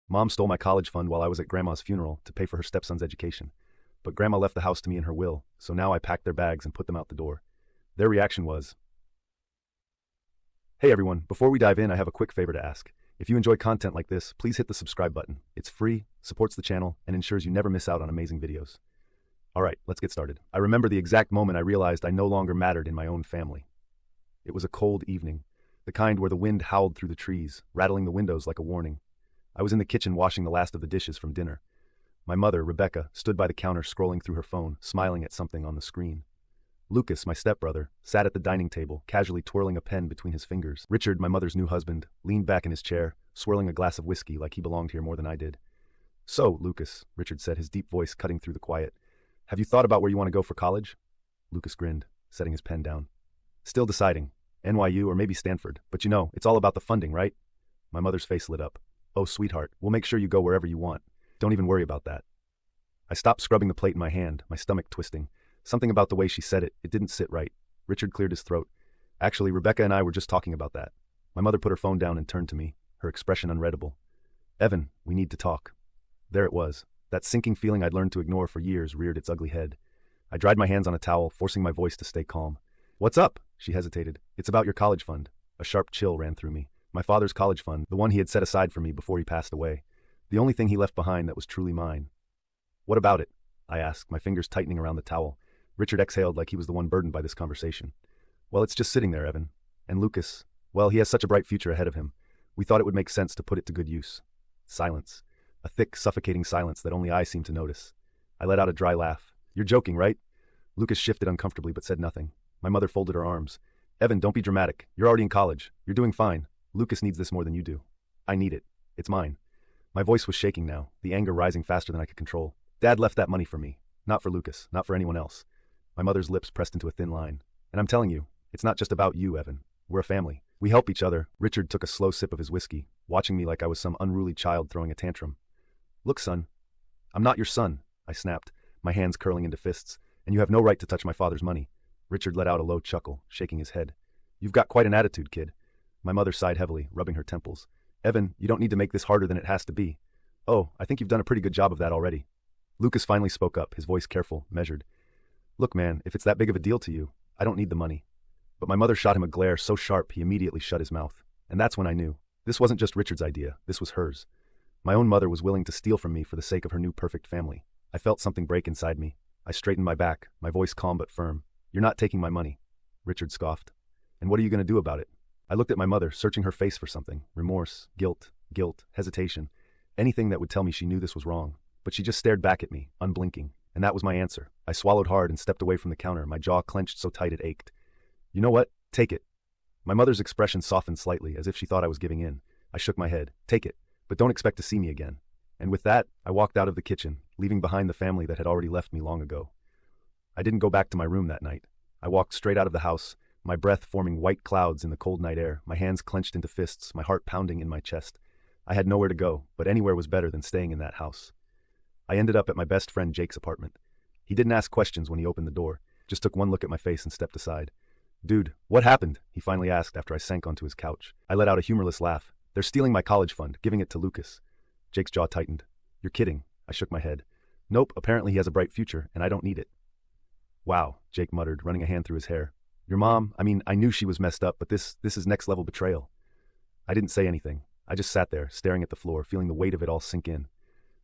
Mom stole my college fund while I was at Grandma's funeral to pay for her stepson's education. But Grandma left the house to me in her will, so now I packed their bags and put them out the door. Their reaction was, "Hey everyone, before we dive in, I have a quick favor to ask. If you enjoy content like this, please hit the subscribe button. It's free, supports the channel, and ensures you never miss out on amazing videos." Alright, let's get started. I remember the exact moment I realized I no longer mattered in my own family. It was a cold evening, the kind where the wind howled through the trees, rattling the windows like a warning. I was in the kitchen washing the last of the dishes from dinner. My mother, Rebecca, stood by the counter scrolling through her phone, smiling at something on the screen. Lucas, my stepbrother, sat at the dining table, casually twirling a pen between his fingers. Richard, my mother's new husband, leaned back in his chair, swirling a glass of whiskey like he belonged here more than I did. "So, Lucas," Richard said, his deep voice cutting through the quiet, "have you thought about where you want to go for college?" Lucas grinned, setting his pen down. "Still deciding. NYU or maybe Stanford, but you know, it's all about the funding, right?" My mother's face lit up. "Oh, sweetheart, we'll make sure you go wherever you want. Don't even worry about that." I stopped scrubbing the plate in my hand, my stomach twisting. Something about the way she said it didn't sit right. Richard cleared his throat. "Actually, Rebecca and I were just talking about that." My mother put her phone down and turned to me, her expression unreadable. "Evan, we need to talk." There it was. That sinking feeling I'd learned to ignore for years reared its ugly head. I dried my hands on a towel, forcing my voice to stay calm. "What's up?" She hesitated. "It's about your college fund." A sharp chill ran through me. My father's college fund, the one he had set aside for me before he passed away. The only thing he left behind that was truly mine. "What about it?" I asked, my fingers tightening around the towel. Richard exhaled like he was the one burdened by this conversation. "Well, it's just sitting there, Evan. And Lucas, well, he has such a bright future ahead of him. We thought it would make sense to put it to good use." Silence. A thick, suffocating silence that only I seemed to notice. I let out a dry laugh. "You're joking, right?" Lucas shifted uncomfortably but said nothing. My mother folded her arms. "Evan, don't be dramatic. You're already in college. You're doing fine. Lucas needs this more than you do. I need it. It's mine." My voice was shaking now, the anger rising faster than I could control. "Dad left that money for me. Not for Lucas. Not for anyone else." My mother's lips pressed into a thin line. "And I'm telling you, it's not just about you, Evan. We're a family. We help each other." Richard took a slow sip of his whiskey, watching me like I was some unruly child throwing a tantrum. "Look, son. I'm not your son," I snapped, my hands curling into fists, "and you have no right to touch my father's money." Richard let out a low chuckle, shaking his head. "You've got quite an attitude, kid." My mother sighed heavily, rubbing her temples. "Evan, you don't need to make this harder than it has to be." "Oh, I think you've done a pretty good job of that already." Lucas finally spoke up, his voice careful, measured. "Look, man, if it's that big of a deal to you, I don't need the money." But my mother shot him a glare so sharp he immediately shut his mouth. And that's when I knew. This wasn't just Richard's idea, this was hers. My own mother was willing to steal from me for the sake of her new perfect family. I felt something break inside me. I straightened my back, my voice calm but firm. "You're not taking my money." Richard scoffed. "And what are you going to do about it?" I looked at my mother, searching her face for something. Remorse, guilt, hesitation. Anything that would tell me she knew this was wrong. But she just stared back at me, unblinking. And that was my answer. I swallowed hard and stepped away from the counter, my jaw clenched so tight it ached. "You know what? Take it." My mother's expression softened slightly, as if she thought I was giving in. I shook my head. "Take it, but don't expect to see me again." And with that, I walked out of the kitchen, leaving behind the family that had already left me long ago. I didn't go back to my room that night. I walked straight out of the house, my breath forming white clouds in the cold night air, my hands clenched into fists, my heart pounding in my chest. I had nowhere to go, but anywhere was better than staying in that house. I ended up at my best friend Jake's apartment. He didn't ask questions when he opened the door, just took one look at my face and stepped aside. "Dude, what happened?" he finally asked after I sank onto his couch. I let out a humorless laugh. "They're stealing my college fund, giving it to Lucas." Jake's jaw tightened. "You're kidding." I shook my head. "Nope, apparently he has a bright future, and I don't need it." "Wow," Jake muttered, running a hand through his hair. "Your mom, I knew she was messed up, but this is next level betrayal." I didn't say anything. I just sat there, staring at the floor, feeling the weight of it all sink in.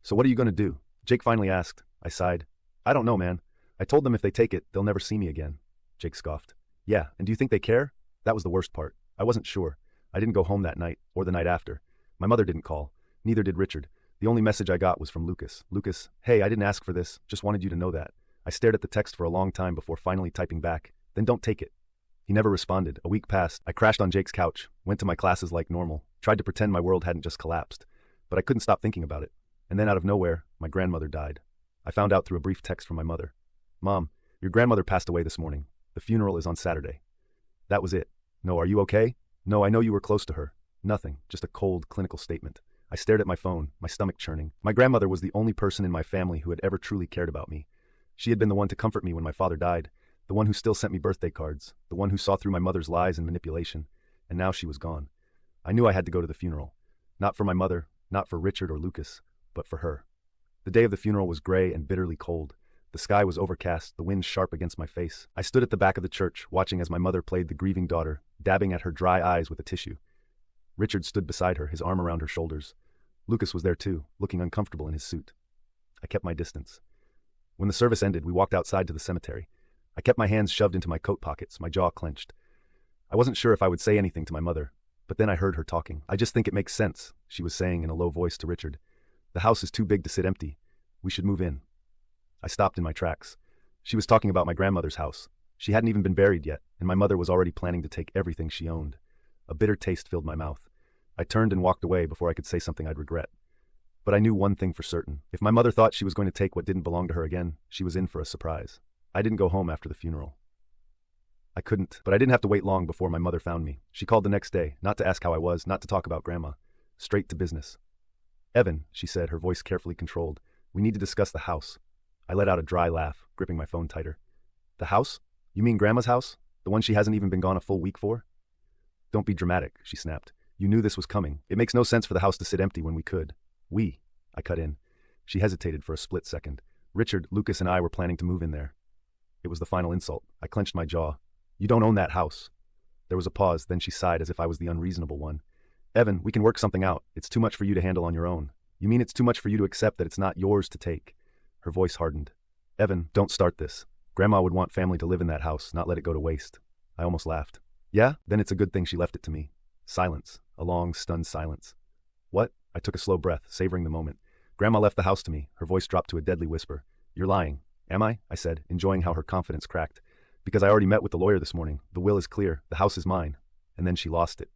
"So what are you going to do?" Jake finally asked. I sighed. "I don't know, man. I told them if they take it, they'll never see me again." Jake scoffed. "Yeah, and do you think they care?" That was the worst part. I wasn't sure. I didn't go home that night, or the night after. My mother didn't call. Neither did Richard. The only message I got was from Lucas. "Lucas, hey, I didn't ask for this. Just wanted you to know that." I stared at the text for a long time before finally typing back. "Then don't take it." He never responded. A week passed. I crashed on Jake's couch, went to my classes like normal, tried to pretend my world hadn't just collapsed. But I couldn't stop thinking about it. And then out of nowhere, my grandmother died. I found out through a brief text from my mother. "Mom, your grandmother passed away this morning. The funeral is on Saturday." That was it. "No, are you okay?" "No, I know you were close to her." Nothing, just a cold, clinical statement. I stared at my phone, my stomach churning. My grandmother was the only person in my family who had ever truly cared about me. She had been the one to comfort me when my father died, the one who still sent me birthday cards, the one who saw through my mother's lies and manipulation, and now she was gone. I knew I had to go to the funeral. Not for my mother, not for Richard or Lucas, but for her. The day of the funeral was gray and bitterly cold. The sky was overcast, the wind sharp against my face. I stood at the back of the church, watching as my mother played the grieving daughter, dabbing at her dry eyes with a tissue. Richard stood beside her, his arm around her shoulders. Lucas was there too, looking uncomfortable in his suit. I kept my distance. When the service ended, we walked outside to the cemetery. I kept my hands shoved into my coat pockets, my jaw clenched. I wasn't sure if I would say anything to my mother, but then I heard her talking. "I just think it makes sense," she was saying in a low voice to Richard. "The house is too big to sit empty. We should move in." I stopped in my tracks. She was talking about my grandmother's house. She hadn't even been buried yet, and my mother was already planning to take everything she owned. A bitter taste filled my mouth. I turned and walked away before I could say something I'd regret. But I knew one thing for certain. If my mother thought she was going to take what didn't belong to her again, she was in for a surprise. I didn't go home after the funeral. I couldn't, but I didn't have to wait long before my mother found me. She called the next day, not to ask how I was, not to talk about Grandma. Straight to business. "Evan," she said, her voice carefully controlled, "we need to discuss the house." I let out a dry laugh, gripping my phone tighter. "The house? You mean Grandma's house? The one she hasn't even been gone a full week for?" "Don't be dramatic," she snapped. "You knew this was coming. It makes no sense for the house to sit empty when we could." "We," I cut in. She hesitated for a split second. "Richard, Lucas, and I were planning to move in there." It was the final insult. I clenched my jaw. "You don't own that house." There was a pause, then she sighed as if I was the unreasonable one. "Evan, we can work something out. It's too much for you to handle on your own." "You mean it's too much for you to accept that it's not yours to take?" Her voice hardened. "Evan, don't start this. Grandma would want family to live in that house, not let it go to waste." I almost laughed. "Yeah? Then it's a good thing she left it to me." Silence. A long, stunned silence. "What?" I took a slow breath, savoring the moment. "Grandma left the house to me." Her voice dropped to a deadly whisper. "You're lying." "Am I?" I said, enjoying how her confidence cracked. "Because I already met with the lawyer this morning. The will is clear. The house is mine." And then she lost it.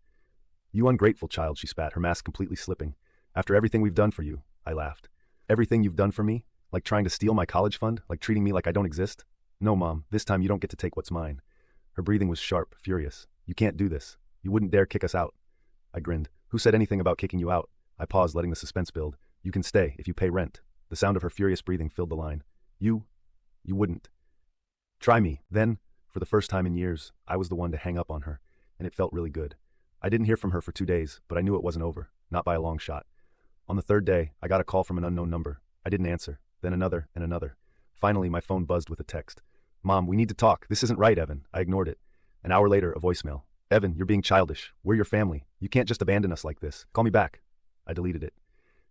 "You ungrateful child," she spat, her mask completely slipping. "After everything we've done for you," I laughed. "Everything you've done for me? Like trying to steal my college fund? Like treating me like I don't exist? No, Mom, this time you don't get to take what's mine." Her breathing was sharp, furious. "You can't do this. You wouldn't dare kick us out." I grinned. "Who said anything about kicking you out?" I paused, letting the suspense build. "You can stay if you pay rent." The sound of her furious breathing filled the line. You wouldn't." "Try me." Then, for the first time in years, I was the one to hang up on her, and it felt really good. I didn't hear from her for 2 days, but I knew it wasn't over, not by a long shot. On the third day, I got a call from an unknown number. I didn't answer, then another and another. Finally, my phone buzzed with a text. "Mom, we need to talk. This isn't right, Evan." I ignored it. An hour later, a voicemail. "Evan, you're being childish. We're your family. You can't just abandon us like this. Call me back." I deleted it.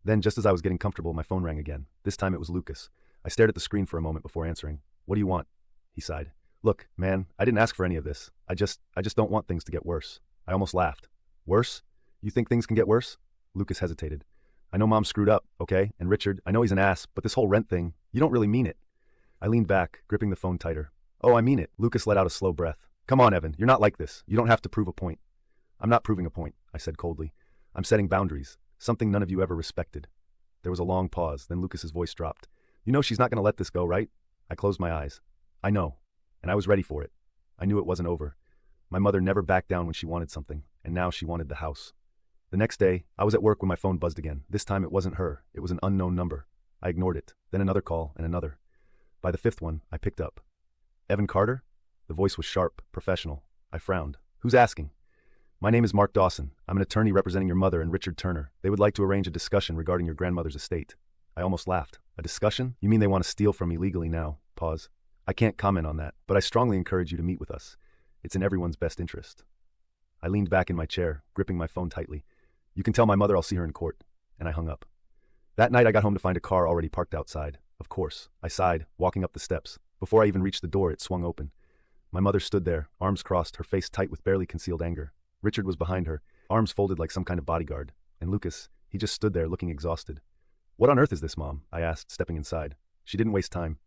Then, just as I was getting comfortable, my phone rang again. This time it was Lucas. I stared at the screen for a moment before answering. "What do you want?" He sighed. "Look, man, I didn't ask for any of this. I just don't want things to get worse." I almost laughed. "Worse? You think things can get worse?" Lucas hesitated. "I know Mom screwed up, okay? And Richard, I know he's an ass, but this whole rent thing, you don't really mean it." I leaned back, gripping the phone tighter. "Oh, I mean it." Lucas let out a slow breath. "Come on, Evan, you're not like this. You don't have to prove a point." "I'm not proving a point," I said coldly. "I'm setting boundaries, something none of you ever respected." There was a long pause, then Lucas's voice dropped. "You know she's not going to let this go, right?" I closed my eyes. "I know." And I was ready for it. I knew it wasn't over. My mother never backed down when she wanted something, and now she wanted the house. The next day, I was at work when my phone buzzed again. This time it wasn't her. It was an unknown number. I ignored it. Then another call and another. By the fifth one, I picked up. "Evan Carter?" The voice was sharp, professional. I frowned. "Who's asking?" "My name is Mark Dawson. I'm an attorney representing your mother and Richard Turner. They would like to arrange a discussion regarding your grandmother's estate." I almost laughed. "A discussion? You mean they want to steal from me legally now?" Pause. "I can't comment on that, but I strongly encourage you to meet with us. It's in everyone's best interest." I leaned back in my chair, gripping my phone tightly. "You can tell my mother I'll see her in court." And I hung up. That night I got home to find a car already parked outside. Of course, I sighed, walking up the steps. Before I even reached the door, it swung open. My mother stood there, arms crossed, her face tight with barely concealed anger. Richard was behind her, arms folded like some kind of bodyguard. And Lucas, he just stood there looking exhausted. "What on earth is this, Mom?" I asked, stepping inside. She didn't waste time.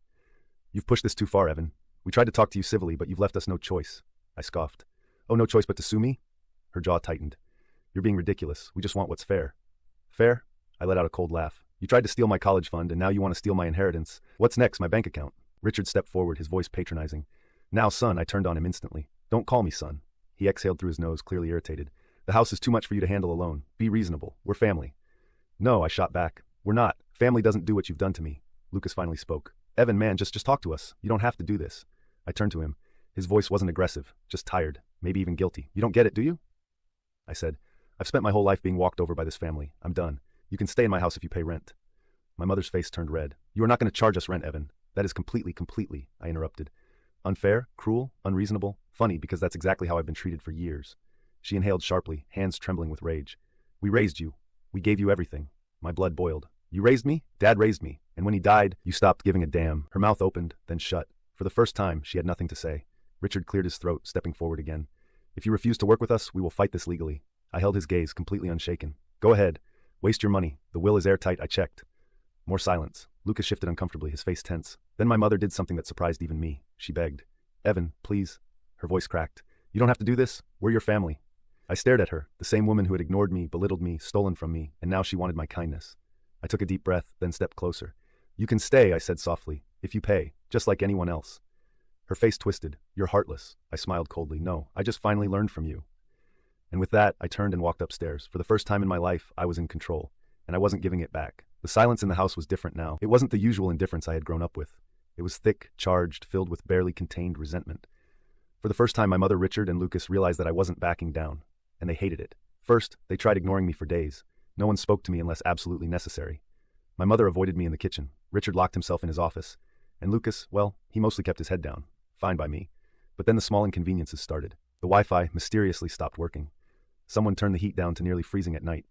"You've pushed this too far, Evan. We tried to talk to you civilly, but you've left us no choice." I scoffed. "Oh, no choice but to sue me?" Her jaw tightened. "You're being ridiculous. We just want what's fair." "Fair?" I let out a cold laugh. "You tried to steal my college fund, and now you want to steal my inheritance. What's next, my bank account?" Richard stepped forward, his voice patronizing. "Now, son," I turned on him instantly. "Don't call me son." He exhaled through his nose, clearly irritated. "The house is too much for you to handle alone. Be reasonable. We're family." "No," I shot back. "We're not. Family doesn't do what you've done to me." Lucas finally spoke. "Evan, man, just talk to us. You don't have to do this." I turned to him. His voice wasn't aggressive, just tired, maybe even guilty. "You don't get it, do you?" I said, "I've spent my whole life being walked over by this family. I'm done. You can stay in my house if you pay rent. My mother's face turned red. You are not going to charge us rent, Evan. That is completely, I interrupted. Unfair, cruel, unreasonable, funny, because that's exactly how I've been treated for years. She inhaled sharply, hands trembling with rage. We raised you. We gave you everything. My blood boiled. You raised me? Dad raised me. And when he died, you stopped giving a damn. Her mouth opened, then shut. For the first time, she had nothing to say. Richard cleared his throat, stepping forward again. If you refuse to work with us, we will fight this legally. I held his gaze, completely unshaken. Go ahead. Waste your money. The will is airtight, I checked. More silence. Lucas shifted uncomfortably, his face tense. Then my mother did something that surprised even me. She begged. Evan, please. Her voice cracked. You don't have to do this. We're your family. I stared at her, the same woman who had ignored me, belittled me, stolen from me, and now she wanted my kindness. I took a deep breath, then stepped closer. You can stay, I said softly, if you pay, just like anyone else. Her face twisted. You're heartless. I smiled coldly. No, I just finally learned from you. And with that, I turned and walked upstairs. For the first time in my life, I was in control, and I wasn't giving it back. The silence in the house was different now. It wasn't the usual indifference I had grown up with. It was thick, charged, filled with barely contained resentment. For the first time, my mother, Richard, and Lucas realized that I wasn't backing down, and they hated it. First, they tried ignoring me for days. No one spoke to me unless absolutely necessary. My mother avoided me in the kitchen. Richard locked himself in his office. And Lucas, well, he mostly kept his head down. Fine by me. But then the small inconveniences started. The Wi-Fi mysteriously stopped working. Someone turned the heat down to nearly freezing at night.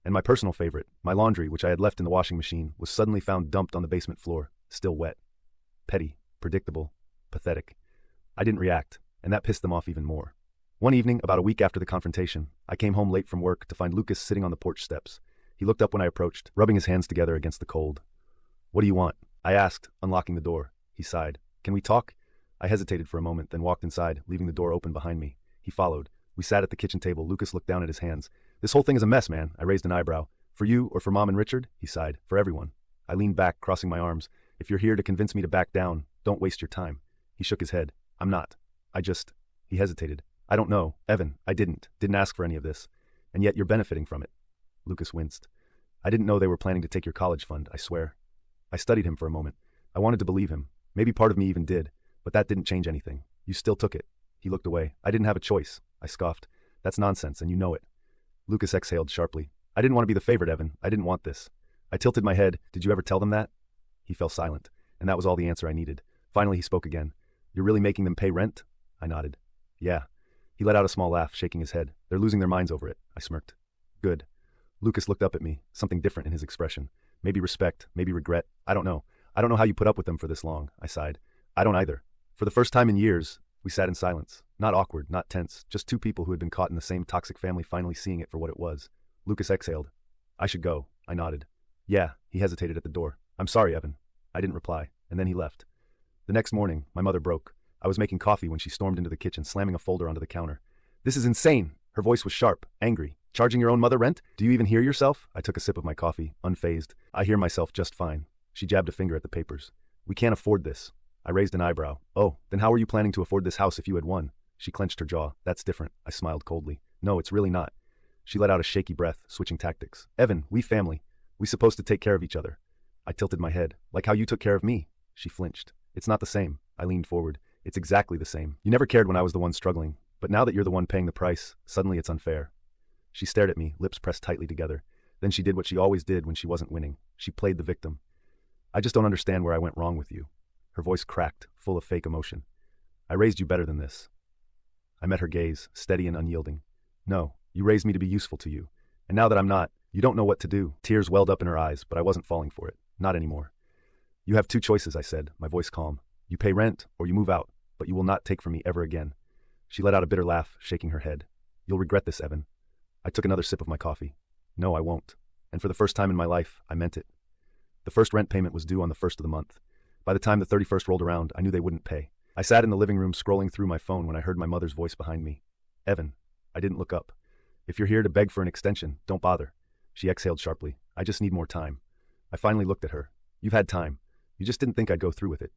And my personal favorite, my laundry, which I had left in the washing machine, was suddenly found dumped on the basement floor, still wet. Petty, predictable, pathetic. I didn't react, and that pissed them off even more. One evening, about a week after the confrontation, I came home late from work to find Lucas sitting on the porch steps. He looked up when I approached, rubbing his hands together against the cold. What do you want? I asked, unlocking the door. He sighed. Can we talk? I hesitated for a moment, then walked inside, leaving the door open behind me. He followed. We sat at the kitchen table. Lucas looked down at his hands. This whole thing is a mess, man. I raised an eyebrow. For you or for Mom and Richard? He sighed. For everyone. I leaned back, crossing my arms. If you're here to convince me to back down, don't waste your time. He shook his head. I'm not. He hesitated. I don't know. Evan, I didn't ask for any of this. And yet you're benefiting from it. Lucas winced. I didn't know they were planning to take your college fund, I swear. I studied him for a moment. I wanted to believe him. Maybe part of me even did. But that didn't change anything. You still took it. He looked away. I didn't have a choice. I scoffed. That's nonsense, and you know it. Lucas exhaled sharply. I didn't want to be the favorite, Evan. I didn't want this. I tilted my head. Did you ever tell them that? He fell silent, and that was all the answer I needed. Finally, he spoke again. You're really making them pay rent? I nodded. Yeah. He let out a small laugh, shaking his head. They're losing their minds over it. I smirked. Good. Lucas looked up at me, something different in his expression. Maybe respect, maybe regret. I don't know. I don't know how you put up with them for this long, I sighed. I don't either. For the first time in years, we sat in silence. Not awkward, not tense, just two people who had been caught in the same toxic family finally seeing it for what it was. Lucas exhaled. I should go. I nodded. Yeah, he hesitated at the door. I'm sorry, Evan. I didn't reply, and then he left. The next morning, my mother broke. I was making coffee when she stormed into the kitchen, slamming a folder onto the counter. This is insane! Her voice was sharp, angry. Charging your own mother rent? Do you even hear yourself? I took a sip of my coffee, unfazed. I hear myself just fine. She jabbed a finger at the papers. We can't afford this. I raised an eyebrow. Oh, then how were you planning to afford this house if you had won? She clenched her jaw. That's different. I smiled coldly. No, it's really not. She let out a shaky breath, switching tactics. Evan, we family. We supposed to take care of each other. I tilted my head. Like how you took care of me. She flinched. It's not the same. I leaned forward. It's exactly the same. You never cared when I was the one struggling, but now that you're the one paying the price, suddenly it's unfair. She stared at me, lips pressed tightly together. Then she did what she always did when she wasn't winning. She played the victim. I just don't understand where I went wrong with you. Her voice cracked, full of fake emotion. I raised you better than this. I met her gaze, steady and unyielding. No, you raised me to be useful to you. And now that I'm not, you don't know what to do. Tears welled up in her eyes, but I wasn't falling for it. Not anymore. You have two choices, I said, my voice calm. You pay rent, or you move out, but you will not take from me ever again. She let out a bitter laugh, shaking her head. You'll regret this, Evan. I took another sip of my coffee. No, I won't. And for the first time in my life, I meant it. The first rent payment was due on the 1st of the month. By the time the 31st rolled around, I knew they wouldn't pay. I sat in the living room scrolling through my phone when I heard my mother's voice behind me. Evan. I didn't look up. If you're here to beg for an extension, don't bother. She exhaled sharply. I just need more time. I finally looked at her. You've had time. You just didn't think I'd go through with it.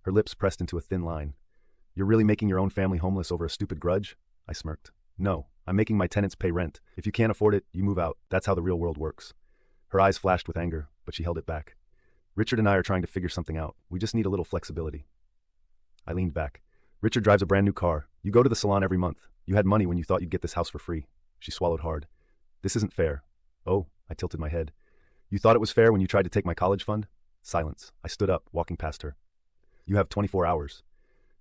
Her lips pressed into a thin line. You're really making your own family homeless over a stupid grudge? I smirked. No, I'm making my tenants pay rent. If you can't afford it, you move out. That's how the real world works. Her eyes flashed with anger, but she held it back. Richard and I are trying to figure something out. We just need a little flexibility. I leaned back. Richard drives a brand new car. You go to the salon every month. You had money when you thought you'd get this house for free. She swallowed hard. This isn't fair. Oh, I tilted my head. You thought it was fair when you tried to take my college fund? Silence. I stood up, walking past her. You have 24 hours.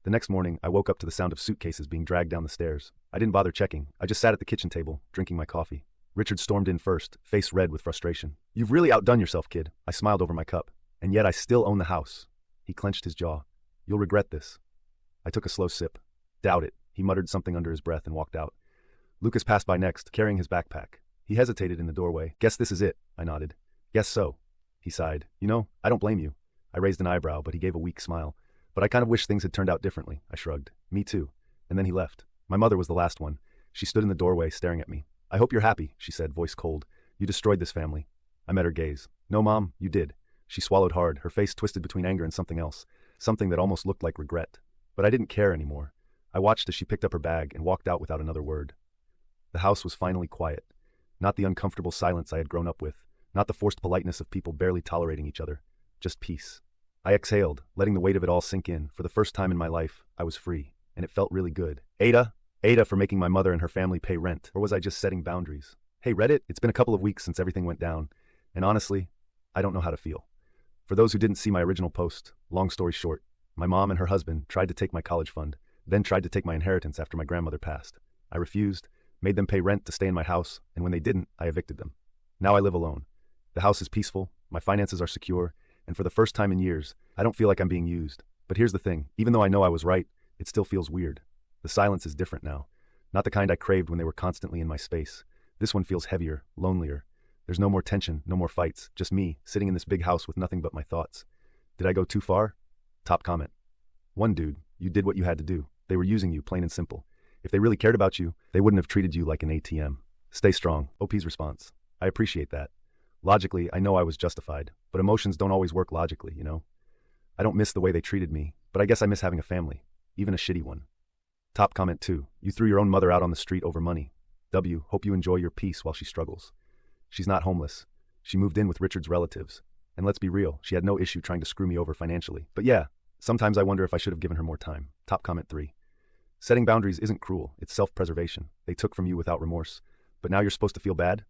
The next morning, I woke up to the sound of suitcases being dragged down the stairs. I didn't bother checking. I just sat at the kitchen table, drinking my coffee. Richard stormed in first, face red with frustration. You've really outdone yourself, kid. I smiled over my cup. And yet I still own the house. He clenched his jaw. You'll regret this. I took a slow sip. Doubt it. He muttered something under his breath and walked out. Lucas passed by next, carrying his backpack. He hesitated in the doorway. Guess this is it, I nodded. Guess so. He sighed. You know, I don't blame you. I raised an eyebrow, but he gave a weak smile. But I kind of wish things had turned out differently, I shrugged. Me too. And then he left. My mother was the last one. She stood in the doorway, staring at me. I hope you're happy, she said, voice cold. You destroyed this family. I met her gaze. No, Mom, you did. She swallowed hard, her face twisted between anger and something else, something that almost looked like regret. But I didn't care anymore. I watched as she picked up her bag and walked out without another word. The house was finally quiet. Not the uncomfortable silence I had grown up with, not the forced politeness of people barely tolerating each other. Just peace. I exhaled, letting the weight of it all sink in. For the first time in my life, I was free, and it felt really good. Ada for making my mother and her family pay rent, or was I just setting boundaries? Hey Reddit, it's been a couple of weeks since everything went down, and honestly, I don't know how to feel. For those who didn't see my original post, long story short, my mom and her husband tried to take my college fund, then tried to take my inheritance after my grandmother passed. I refused, made them pay rent to stay in my house, and when they didn't, I evicted them. Now I live alone. The house is peaceful, my finances are secure, and for the first time in years, I don't feel like I'm being used. But here's the thing, even though I know I was right, it still feels weird. The silence is different now. Not the kind I craved when they were constantly in my space. This one feels heavier, lonelier. There's no more tension, no more fights, just me, sitting in this big house with nothing but my thoughts. Did I go too far? Top comment. One dude, you did what you had to do. They were using you, plain and simple. If they really cared about you, they wouldn't have treated you like an ATM. Stay strong. OP's response. I appreciate that. Logically, I know I was justified, but emotions don't always work logically, you know? I don't miss the way they treated me, but I guess I miss having a family, even a shitty one. Top comment 2. You threw your own mother out on the street over money. W. Hope you enjoy your peace while she struggles. She's not homeless. She moved in with Richard's relatives. And let's be real, she had no issue trying to screw me over financially. But yeah, sometimes I wonder if I should have given her more time. Top comment 3. Setting boundaries isn't cruel, it's self-preservation. They took from you without remorse. But now you're supposed to feel bad?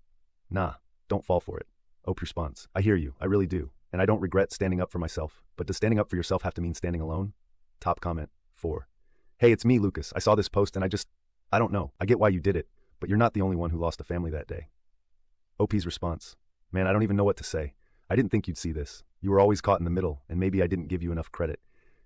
Nah, don't fall for it. Ope response. I hear you, I really do. And I don't regret standing up for myself. But does standing up for yourself have to mean standing alone? Top comment 4. Hey, it's me, Lucas. I saw this post and I don't know. I get why you did it, but you're not the only one who lost a family that day. OP's response. Man, I don't even know what to say. I didn't think you'd see this. You were always caught in the middle, and maybe I didn't give you enough credit.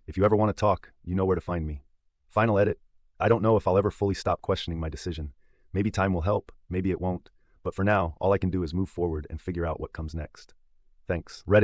If you ever want to talk, you know where to find me. Final edit. I don't know if I'll ever fully stop questioning my decision. Maybe time will help, maybe it won't. But for now, all I can do is move forward and figure out what comes next. Thanks. Reddit.